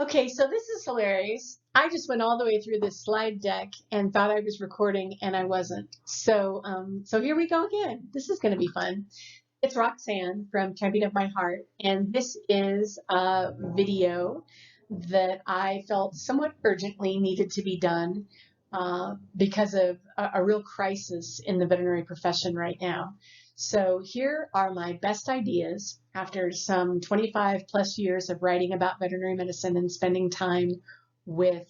Okay, so this is hilarious. I just went all the way through this slide deck and thought I was recording, and I wasn't. So here we go again. This is going to be fun. It's Roxanne from Camping Up My Heart, and this is a video that I felt somewhat urgently needed to be done because of a real crisis in the veterinary profession right now. So here are my best ideas after some 25 plus years of writing about veterinary medicine and spending time with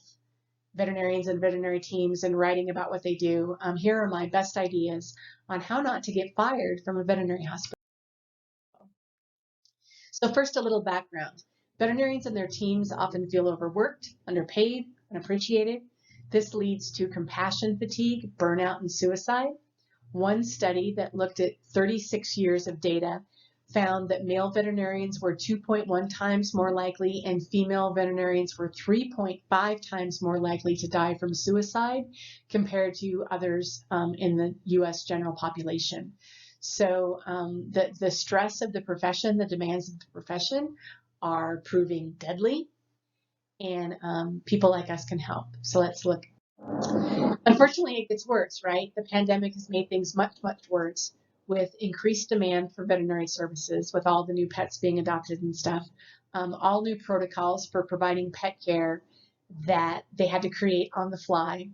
veterinarians and veterinary teams and writing about what they do. Here are my best ideas on how not to get fired from a veterinary hospital. So first, a little background. Veterinarians and their teams often feel overworked, underpaid, unappreciated. This leads to compassion fatigue, burnout, and suicide. One study that looked at 36 years of data found that male veterinarians were 2.1 times more likely and female veterinarians were 3.5 times more likely to die from suicide compared to others in the US general population. So the stress of the profession, the demands of the profession are proving deadly, and people like us can help. So let's look. Unfortunately, it gets worse, right? The pandemic has made things much, much worse with increased demand for veterinary services, with all the new pets being adopted and stuff, all new protocols for providing pet care that they had to create on the fly,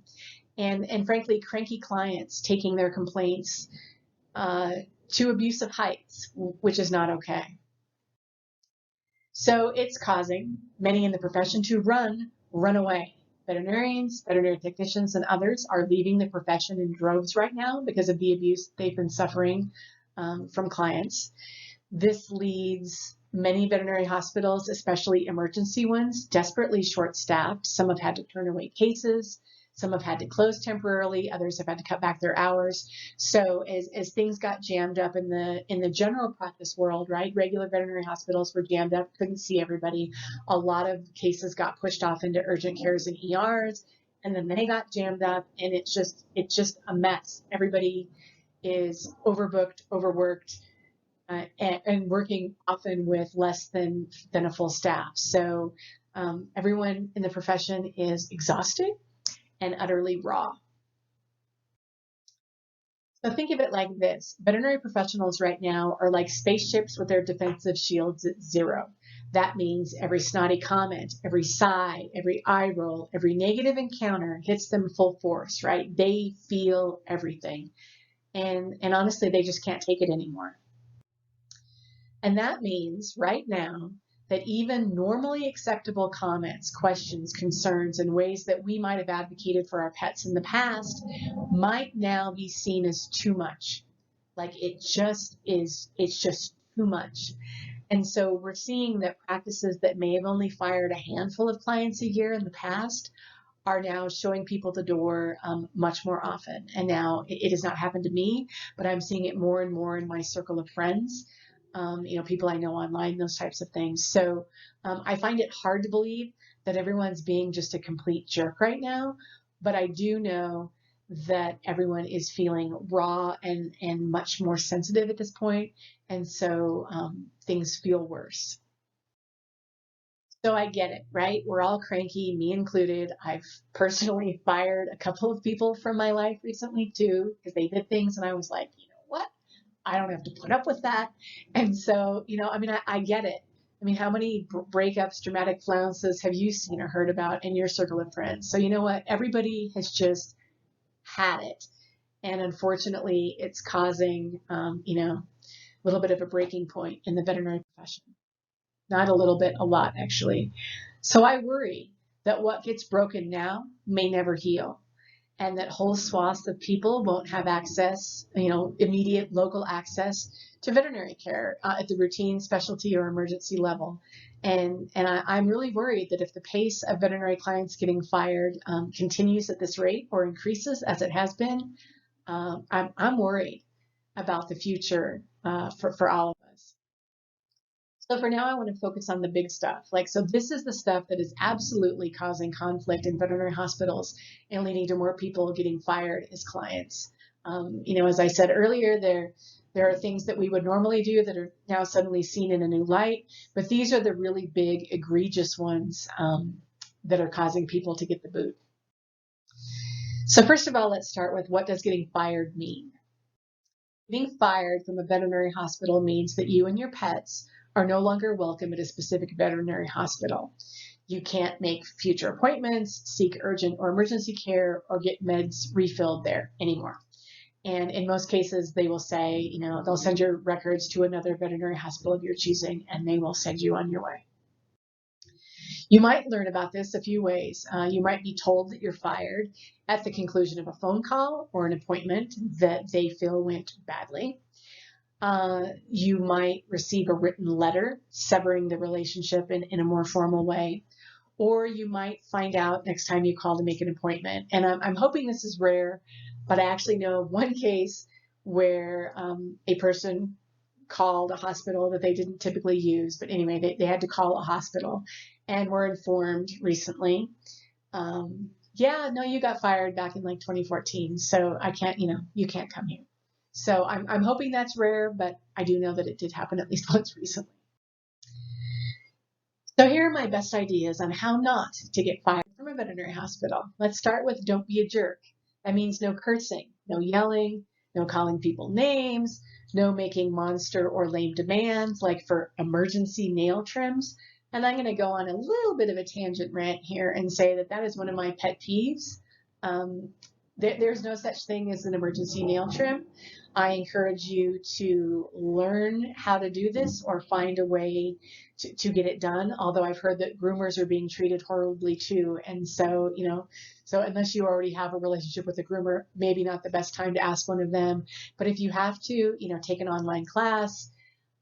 and frankly, cranky clients taking their complaints to abusive heights, which is not okay. So it's causing many in the profession to run away. Veterinarians, veterinary technicians, and others are leaving the profession in droves right now because of the abuse they've been suffering from clients. This leaves many veterinary hospitals, especially emergency ones, desperately short-staffed. Some have had to turn away cases. Some have had to close temporarily. Others have had to cut back their hours. So as things got jammed up in the general practice world, right, regular veterinary hospitals were jammed up, couldn't see everybody. A lot of cases got pushed off into urgent cares and ERs, and then they got jammed up, and it's just a mess. Everybody is overbooked, overworked, and working often with less than a full staff. So everyone in the profession is exhausted and utterly raw. So think of it like this. Veterinary professionals right now are like spaceships with their defensive shields at zero. That means every snotty comment, every sigh, every eye roll, every negative encounter hits them full force, right? They feel everything. And honestly, they just can't take it anymore. And that means right now that even normally acceptable comments, questions, concerns, and ways that we might have advocated for our pets in the past might now be seen as too much. Like it's just too much. And so we're seeing that practices that may have only fired a handful of clients a year in the past are now showing people the door much more often. And now it has not happened to me, but I'm seeing it more and more in my circle of friends. People I know online, those types of things. So I find it hard to believe that everyone's being just a complete jerk right now, but I do know that everyone is feeling raw and much more sensitive at this point, and so things feel worse. So I get it, right? We're all cranky, me included. I've personally fired a couple of people from my life recently too, because they did things and I was like, you know what? I don't have to put up with that. And so, I get it. I mean, how many breakups, dramatic flounces have you seen or heard about in your circle of friends? So you know what? Everybody has just had it. And unfortunately, it's causing, a little bit of a breaking point in the veterinary profession. Not a little bit, a lot, actually. So I worry that what gets broken now may never heal, and that whole swaths of people won't have access, immediate local access to veterinary care at the routine, specialty, or emergency level. And I'm really worried that if the pace of veterinary clients getting fired continues at this rate or increases as it has been, I'm worried about the future for all of us. So for now, I want to focus on the big stuff. So this is the stuff that is absolutely causing conflict in veterinary hospitals and leading to more people getting fired as clients. As I said earlier, There are things that we would normally do that are now suddenly seen in a new light, but these are the really big, egregious ones that are causing people to get the boot. So first of all, let's start with, what does getting fired mean? Getting fired from a veterinary hospital means that you and your pets are no longer welcome at a specific veterinary hospital. You can't make future appointments, seek urgent or emergency care, or get meds refilled there anymore. And in most cases, they will say, they'll send your records to another veterinary hospital of your choosing, and they will send you on your way. You might learn about this a few ways. You might be told that you're fired at the conclusion of a phone call or an appointment that they feel went badly. You might receive a written letter severing the relationship in a more formal way. Or you might find out next time you call to make an appointment. And I'm hoping this is rare, but I actually know of one case where a person called a hospital that they didn't typically use. But anyway, they had to call a hospital and were informed recently, yeah, no, you got fired back in like 2014. So I can't, you can't come here. So I'm hoping that's rare, but I do know that it did happen at least once recently. So here are my best ideas on how not to get fired from a veterinary hospital. Let's start with, don't be a jerk. That means no cursing, no yelling, no calling people names, no making monster or lame demands like for emergency nail trims. And I'm going to go on a little bit of a tangent rant here and say that is one of my pet peeves. There's no such thing as an emergency nail trim. I encourage you to learn how to do this or find a way to get it done. Although I've heard that groomers are being treated horribly too. And so, so unless you already have a relationship with a groomer, maybe not the best time to ask one of them. But if you have to, take an online class,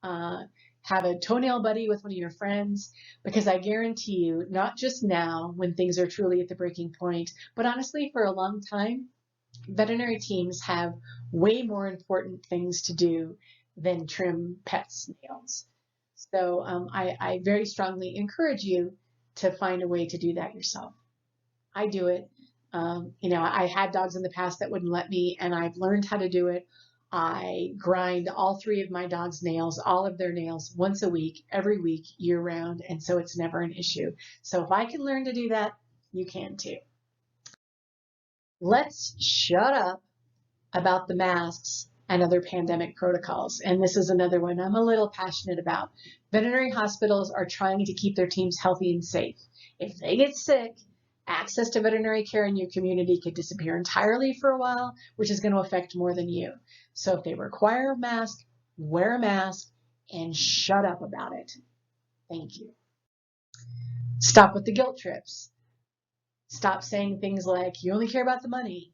have a toenail buddy with one of your friends, because I guarantee you, not just now when things are truly at the breaking point, but honestly for a long time, veterinary teams have way more important things to do than trim pets' nails. So I very strongly encourage you to find a way to do that yourself. I do it. I had dogs in the past that wouldn't let me, and I've learned how to do it. I grind all 3 of my dogs' nails, all of their nails, once a week, every week, year round, and so it's never an issue. So if I can learn to do that, you can too. Let's shut up about the masks and other pandemic protocols. And this is another one I'm a little passionate about. Veterinary hospitals are trying to keep their teams healthy and safe. If they get sick, access to veterinary care in your community could disappear entirely for a while, which is going to affect more than you. So if they require a mask, wear a mask and shut up about it. Thank you. Stop with the guilt trips. Stop saying things like, you only care about the money.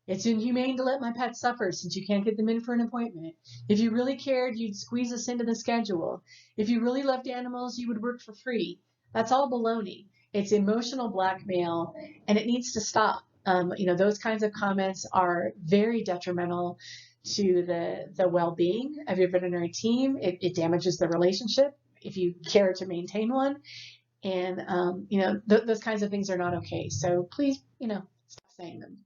It's inhumane to let my pets suffer since you can't get them in for an appointment. If you really cared, you'd squeeze us into the schedule. If you really loved animals, you would work for free. That's all baloney. It's emotional blackmail, and it needs to stop. Those kinds of comments are very detrimental to the well-being of your veterinary team. It damages the relationship if you care to maintain one. And, those kinds of things are not okay. So please, stop saying them.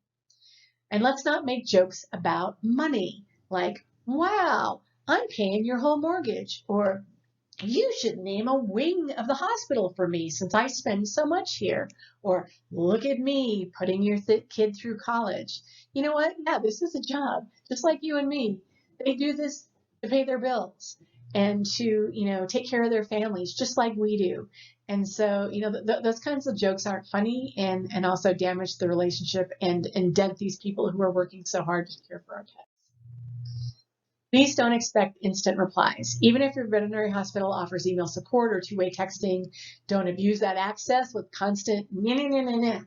And let's not make jokes about money, like, wow, I'm paying your whole mortgage, or you should name a wing of the hospital for me since I spend so much here, or look at me putting your kid through college. You know what? Yeah, this is a job, just like you and me. They do this to pay their bills and to, take care of their families, just like we do. And so, those kinds of jokes aren't funny and also damage the relationship and dent these people who are working so hard to care for our pets. Please don't expect instant replies. Even if your veterinary hospital offers email support or two-way texting, don't abuse that access with constant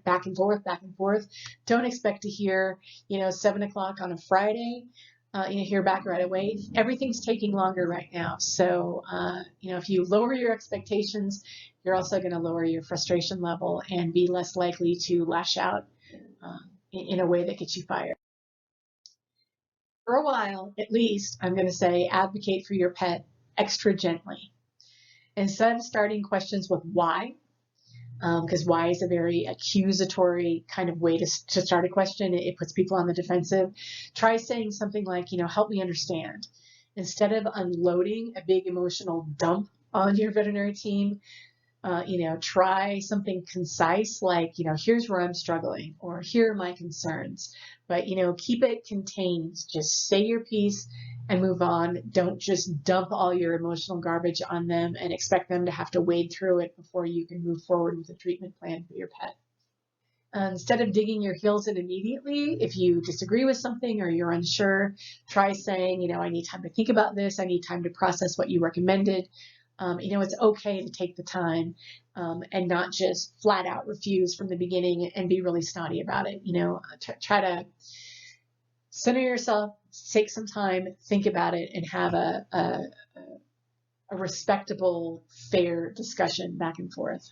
back and forth, back and forth. Don't expect to hear, 7 o'clock on a Friday, hear back right away. Everything's taking longer right now. So, if you lower your expectations, you're also going to lower your frustration level and be less likely to lash out in a way that gets you fired. For a while, at least, I'm going to say advocate for your pet extra gently. Instead of starting questions with why, because why is a very accusatory kind of way to start a question. It puts people on the defensive. Try saying something like, help me understand. Instead of unloading a big emotional dump on your veterinary team, try something concise like, here's where I'm struggling, or here are my concerns. But, keep it contained. Just say your piece and move on. Don't just dump all your emotional garbage on them and expect them to have to wade through it before you can move forward with a treatment plan for your pet. Instead of digging your heels in immediately, if you disagree with something or you're unsure, try saying, I need time to think about this. I need time to process what you recommended. It's okay to take the time and not just flat out refuse from the beginning and be really snotty about it. Try to center yourself, take some time, think about it, and have a respectable, fair discussion back and forth.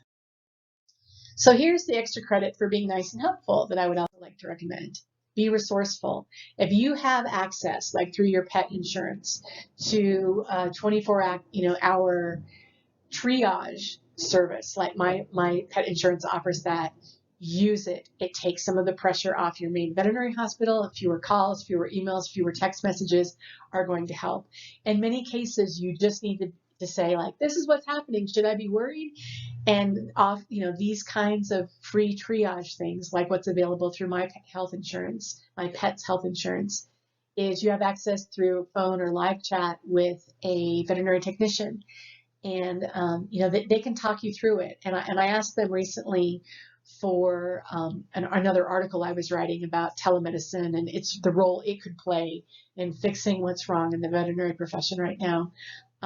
So here's the extra credit for being nice and helpful that I would also like to recommend. Be resourceful. If you have access, like through your pet insurance, to a 24-hour triage service, like my pet insurance offers that, use it. It takes some of the pressure off your main veterinary hospital. Fewer calls, fewer emails, fewer text messages are going to help. In many cases, you just need to say, like, this is what's happening. Should I be worried? And these kinds of free triage things, like what's available through my health insurance, my pet's health insurance, is you have access through phone or live chat with a veterinary technician. And, they can talk you through it. And I asked them recently for another article I was writing about telemedicine and it's the role it could play in fixing what's wrong in the veterinary profession right now.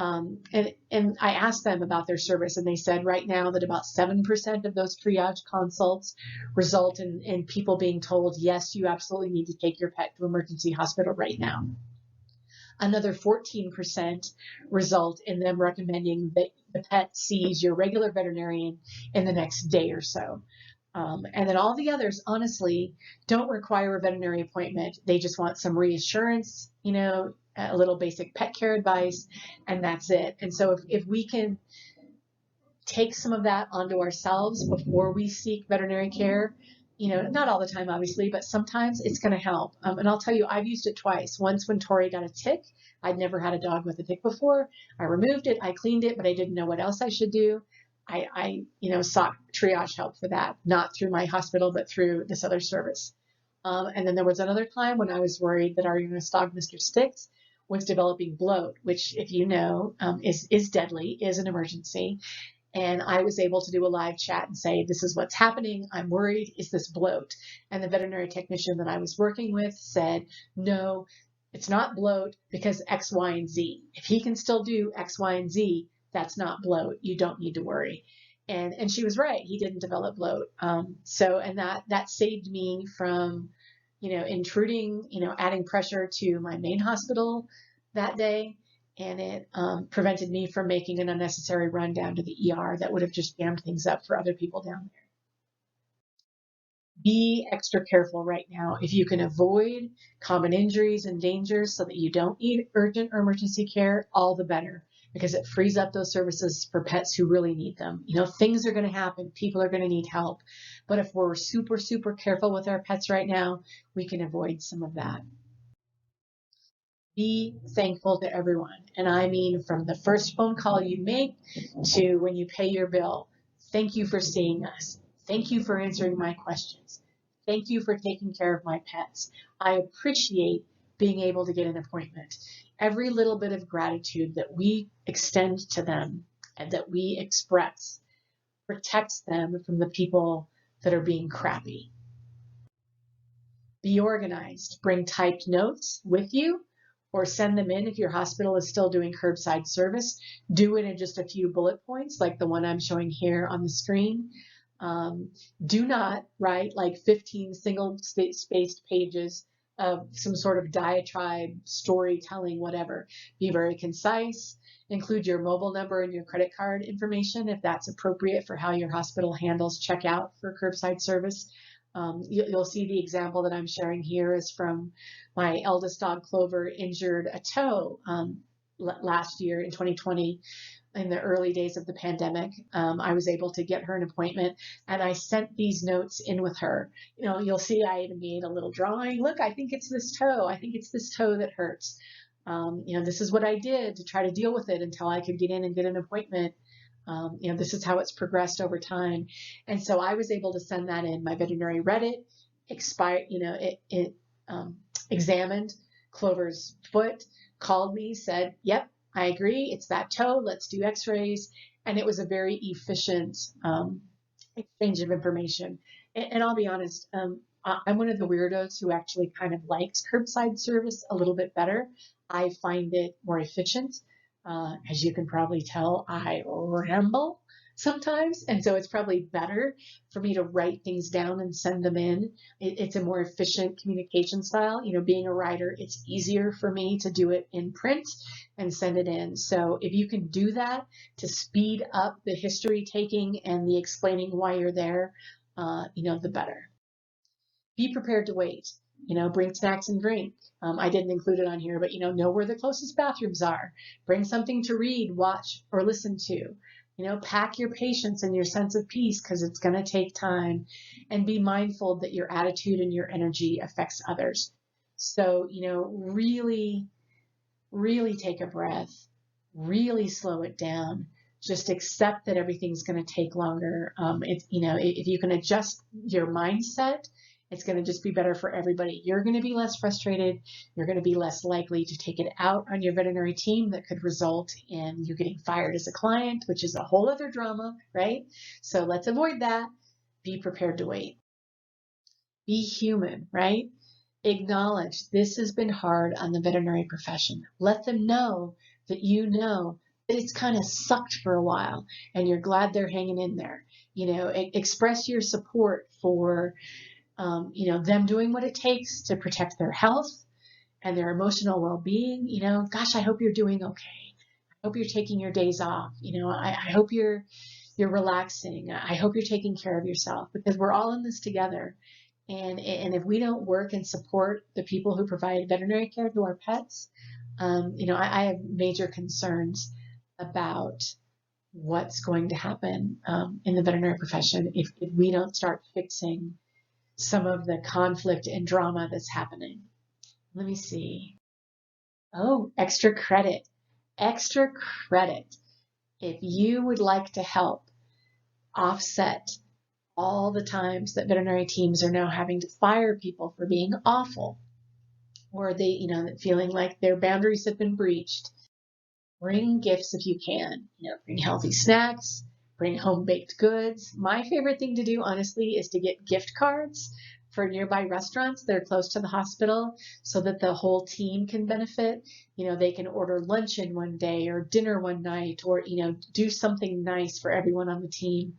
And I asked them about their service, and they said right now that about 7% of those triage consults result in people being told, yes, you absolutely need to take your pet to emergency hospital right now. Another 14% result in them recommending that the pet sees your regular veterinarian in the next day or so. And then all the others, honestly, don't require a veterinary appointment. They just want some reassurance, a little basic pet care advice, and that's it. And so if we can take some of that onto ourselves before we seek veterinary care, not all the time, obviously, but sometimes it's going to help. And I'll tell you, I've used it twice. Once when Tori got a tick. I'd never had a dog with a tick before. I removed it, I cleaned it, but I didn't know what else I should do. I sought triage help for that, not through my hospital, but through this other service. And then there was another time when I was worried that our youngest dog, Mr. Sticks, was developing bloat, which, if you know, is deadly, is an emergency. And I was able to do a live chat and say, this is what's happening. I'm worried. Is this bloat? And the veterinary technician that I was working with said, no, it's not bloat because X, Y, and Z. If he can still do X, Y, and Z, that's not bloat. You don't need to worry. And she was right. He didn't develop bloat. And that saved me from, intruding, adding pressure to my main hospital that day. And it prevented me from making an unnecessary run down to the ER that would have just jammed things up for other people down there. Be extra careful right now. If you can avoid common injuries and dangers so that you don't need urgent or emergency care, all the better, because it frees up those services for pets who really need them. Things are going to happen. People are going to need help. But if we're super, super careful with our pets right now, we can avoid some of that. Be thankful to everyone. And I mean, from the first phone call you make to when you pay your bill. Thank you for seeing us. Thank you for answering my questions. Thank you for taking care of my pets. I appreciate being able to get an appointment. Every little bit of gratitude that we extend to them and that we express protects them from the people that are being crappy. Be organized. Bring typed notes with you or send them in if your hospital is still doing curbside service. Do it in just a few bullet points like the one I'm showing here on the screen. Do not write like 15 single-spaced pages of some sort of diatribe, storytelling, whatever. Be very concise. Include your mobile number and your credit card information if that's appropriate for how your hospital handles checkout for curbside service. You'll see the example that I'm sharing here is from my eldest dog, Clover, injured a toe last year in 2020. In the early days of the pandemic, I was able to get her an appointment, and I sent these notes in with her. You'll see I even made a little drawing. Look, I think it's this toe. I think it's this toe that hurts. This is what I did to try to deal with it until I could get in and get an appointment. This is how it's progressed over time. And so I was able to send that in. My veterinary read it, examined Clover's foot, called me, said, yep, I agree. It's that toe. Let's do x-rays. And it was a very efficient exchange of information. And I'll be honest, I'm one of the weirdos who actually kind of likes curbside service a little bit better. I find it more efficient. As you can probably tell, I ramble sometimes. And so it's probably better for me to write things down and send them in. It's a more efficient communication style. Being a writer, it's easier for me to do it in print and send it in. So if you can do that to speed up the history taking and the explaining why you're there, the better. Be prepared to wait. Bring snacks and drink. I didn't include it on here, but know where the closest bathrooms are. Bring something to read, watch, or listen to. Pack your patience and your sense of peace, because it's going to take time. And be mindful that your attitude and your energy affects others. So, really, really take a breath, really slow it down. Just accept that everything's going to take longer. If you can adjust your mindset, it's going to just be better for everybody. You're going to be less frustrated. You're going to be less likely to take it out on your veterinary team that could result in you getting fired as a client, which is a whole other drama, right? So let's avoid that. Be prepared to wait. Be human, right? Acknowledge this has been hard on the veterinary profession. Let them know that that it's kind of sucked for a while and you're glad they're hanging in there. Express your support for them doing what it takes to protect their health and their emotional well-being. Gosh, I hope you're doing okay. I hope you're taking your days off. I hope you're relaxing. I hope you're taking care of yourself, because we're all in this together. And if we don't work and support the people who provide veterinary care to our pets, I have major concerns about what's going to happen in the veterinary profession if we don't start fixing some of the conflict and drama that's happening. Let me see. Oh, extra credit. Extra credit. If you would like to help offset all the times that veterinary teams are now having to fire people for being awful, or they, feeling like their boundaries have been breached, bring gifts if you can. Bring healthy snacks, bring home baked goods. My favorite thing to do, honestly, is to get gift cards for nearby restaurants that are close to the hospital so that the whole team can benefit. They can order lunch in one day or dinner one night, or, do something nice for everyone on the team.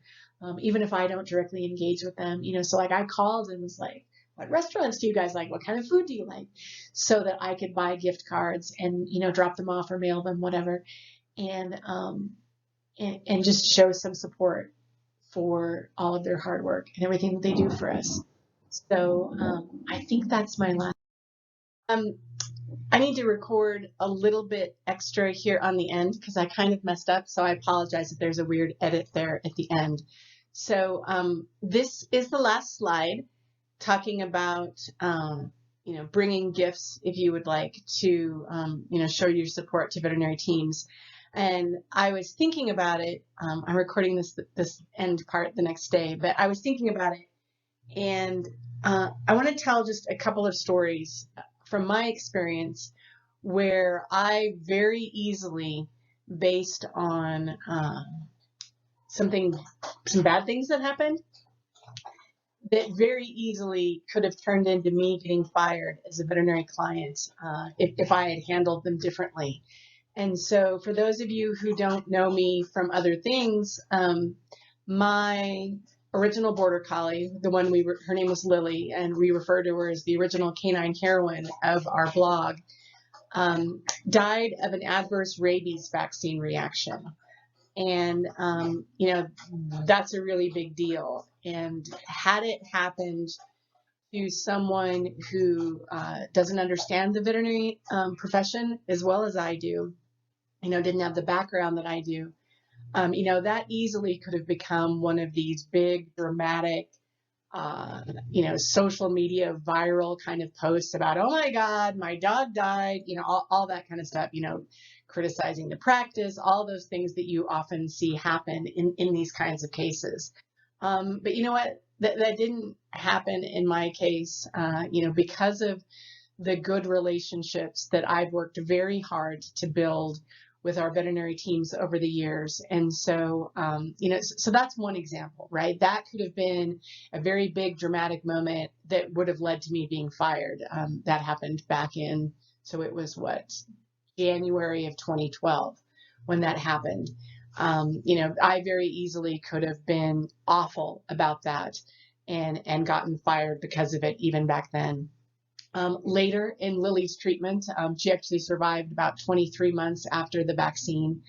Even if I don't directly engage with them, so like I called and was like, what restaurants do you guys like? What kind of food do you like? So that I could buy gift cards and, drop them off or mail them, whatever. And just show some support for all of their hard work and everything that they do for us. So I think that's my last. I need to record a little bit extra here on the end because I kind of messed up. So I apologize if there's a weird edit there at the end. So this is the last slide, talking about bringing gifts if you would like to show your support to veterinary teams. And I was thinking about it. I'm recording this end part the next day, but I was thinking about it, and I want to tell just a couple of stories from my experience where I very easily, based on some bad things that happened, that very easily could have turned into me getting fired as a veterinary client if I had handled them differently. And so for those of you who don't know me from other things, my original border collie, the one her name was Lily, and we refer to her as the original canine heroine of our blog, died of an adverse rabies vaccine reaction. And, that's a really big deal. And had it happened to someone who doesn't understand the veterinary profession as well as I do, didn't have the background that I do, that easily could have become one of these big, dramatic, social media viral kind of posts about, oh my God, my dog died, all that kind of stuff, criticizing the practice, all those things that you often see happen in these kinds of cases. But you know what? That didn't happen in my case, because of the good relationships that I've worked very hard to build with our veterinary teams over the years. And so, so that's one example, right? That could have been a very big dramatic moment that would have led to me being fired. That happened back in, so it was January of 2012 when that happened. I very easily could have been awful about that and gotten fired because of it even back then. Later in Lily's treatment, she actually survived about 23 months after the vaccine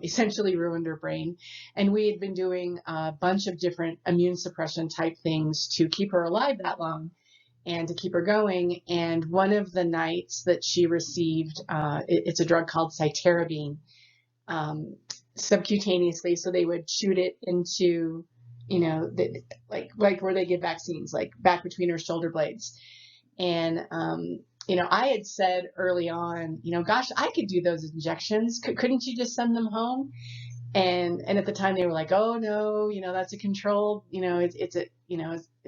essentially ruined her brain. And we had been doing a bunch of different immune suppression type things to keep her alive that long and to keep her going. And one of the nights that she received, it's a drug called cytarabine, subcutaneously. So they would shoot it into, like where they give vaccines, like back between her shoulder blades. And, I had said early on, gosh, I could do those injections. Couldn't you just send them home? And at the time they were like, oh no, that's a controlled, it's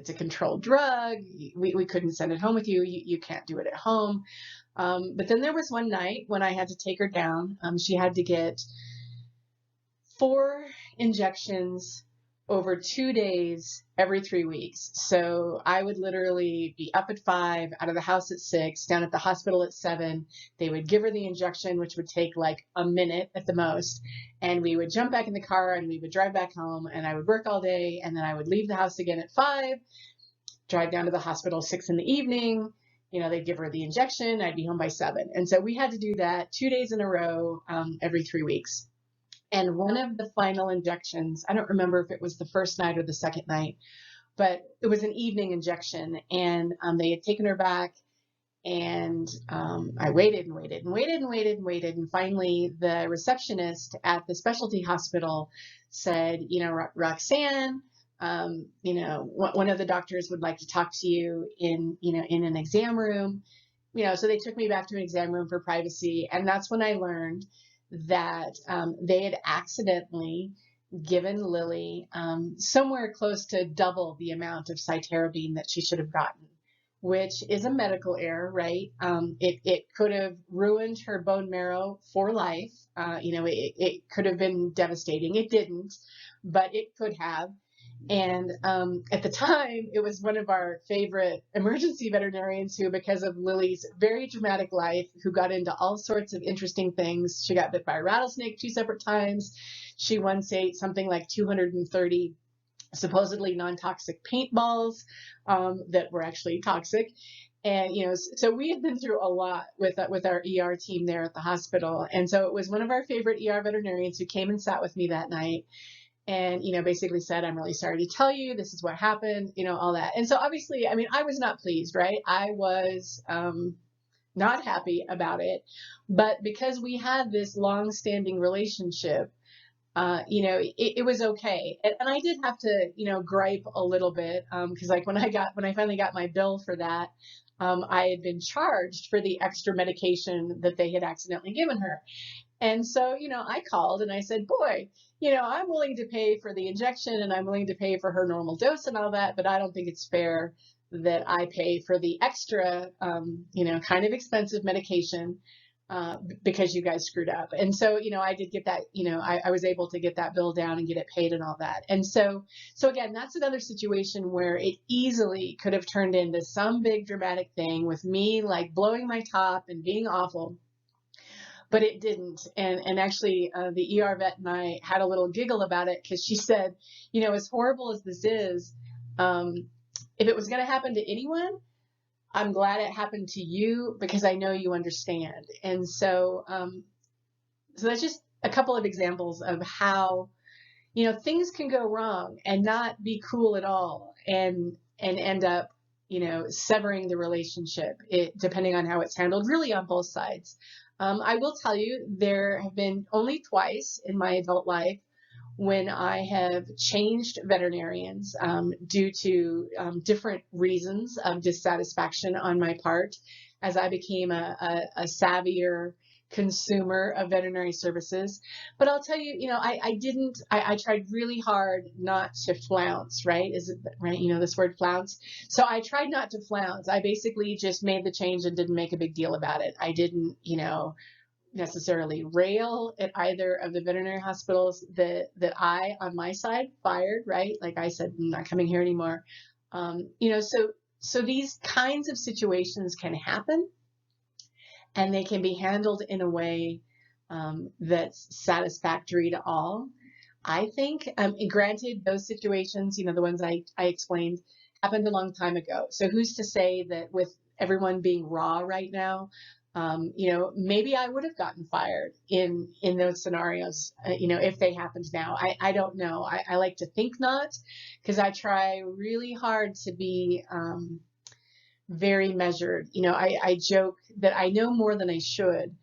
a controlled drug. We couldn't send it home with you. You can't do it at home. But then there was one night when I had to take her down. She had to get 4 injections over 2 days every 3 weeks. So I would literally be up at 5, out of the house at 6, down at the hospital at 7. They would give her the injection, which would take like a minute at the most. And we would jump back in the car and we would drive back home, and I would work all day. And then I would leave the house again at 5, drive down to the hospital 6 in the evening. They'd give her the injection. I'd be home by 7. And so we had to do that 2 days in a row, every 3 weeks. And one of the final injections, I don't remember if it was the first night or the second night, but it was an evening injection. And they had taken her back, and I waited and waited and waited and waited and waited. And finally, the receptionist at the specialty hospital said, Roxanne, one of the doctors would like to talk to you in an exam room. So they took me back to an exam room for privacy. And that's when I learned that they had accidentally given Lily somewhere close to double the amount of cytarabine that she should have gotten, which is a medical error, right? It could have ruined her bone marrow for life. It could have been devastating. It didn't, but it could have. And at the time, it was one of our favorite emergency veterinarians who, because of Lily's very dramatic life, who got into all sorts of interesting things. She got bit by a rattlesnake 2 separate times. She once ate something like 230 supposedly non-toxic paintballs that were actually toxic. And, so we had been through a lot with our ER team there at the hospital. And so it was one of our favorite ER veterinarians who came and sat with me that night. And, basically said, I'm really sorry to tell you, this is what happened, all that. And so obviously, I was not pleased, right? I was not happy about it. But because we had this long-standing relationship, it was okay. And I did have to, gripe a little bit, because like when I finally got my bill for that, I had been charged for the extra medication that they had accidentally given her. And so, I called and I said, boy, I'm willing to pay for the injection and I'm willing to pay for her normal dose and all that, but I don't think it's fair that I pay for the extra, kind of expensive medication because you guys screwed up. And so, I did get that, I was able to get that bill down and get it paid and all that. And so again, that's another situation where it easily could have turned into some big dramatic thing with me like blowing my top and being awful. But it didn't. And actually, the ER vet and I had a little giggle about it because she said, as horrible as this is, if it was going to happen to anyone, I'm glad it happened to you because I know you understand. And so, so that's just a couple of examples of how, things can go wrong and not be cool at all and end up, severing the relationship, depending on how it's handled, really on both sides. I will tell you, there have been only twice in my adult life when I have changed veterinarians due to different reasons of dissatisfaction on my part, as I became a savvier consumer of veterinary services. But I'll tell you, I tried really hard not to flounce, right? Is it right? This word flounce. So I tried not to flounce. I basically just made the change and didn't make a big deal about it. I didn't, necessarily rail at either of the veterinary hospitals that I, on my side, fired, right? Like I said, I'm not coming here anymore. So these kinds of situations can happen, and they can be handled in a way that's satisfactory to all. I think, granted, those situations, the ones I explained, happened a long time ago. So who's to say that with everyone being raw right now, maybe I would have gotten fired in those scenarios, if they happened now. I don't know. I like to think not, because I try really hard to be very measured. I joke that I know more than I should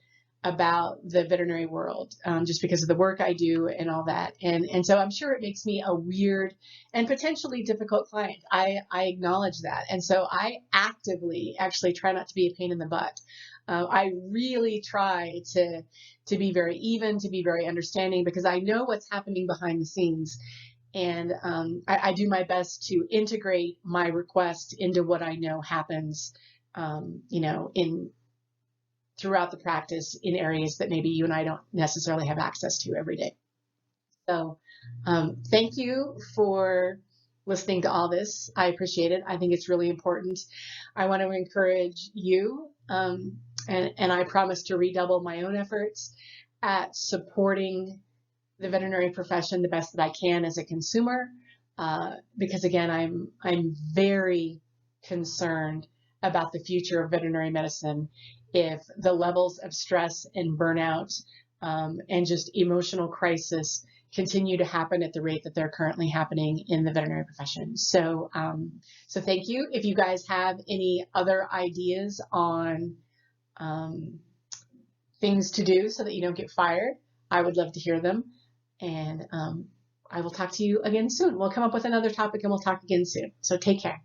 about the veterinary world, just because of the work I do and all that. And so I'm sure it makes me a weird and potentially difficult client. I acknowledge that. And so I actively actually try not to be a pain in the butt. I really try to be very even, to be very understanding, because I know what's happening behind the scenes. And I do my best to integrate my request into what I know happens, throughout the practice in areas that maybe you and I don't necessarily have access to every day. So thank you for listening to all this. I appreciate it. I think it's really important. I want to encourage you, and I promise to redouble my own efforts at supporting the veterinary profession the best that I can as a consumer, because again, I'm very concerned about the future of veterinary medicine if the levels of stress and burnout and just emotional crisis continue to happen at the rate that they're currently happening in the veterinary profession. So, so thank you. If you guys have any other ideas on things to do so that you don't get fired, I would love to hear them. And I will talk to you again soon. We'll come up with another topic and we'll talk again soon. So take care.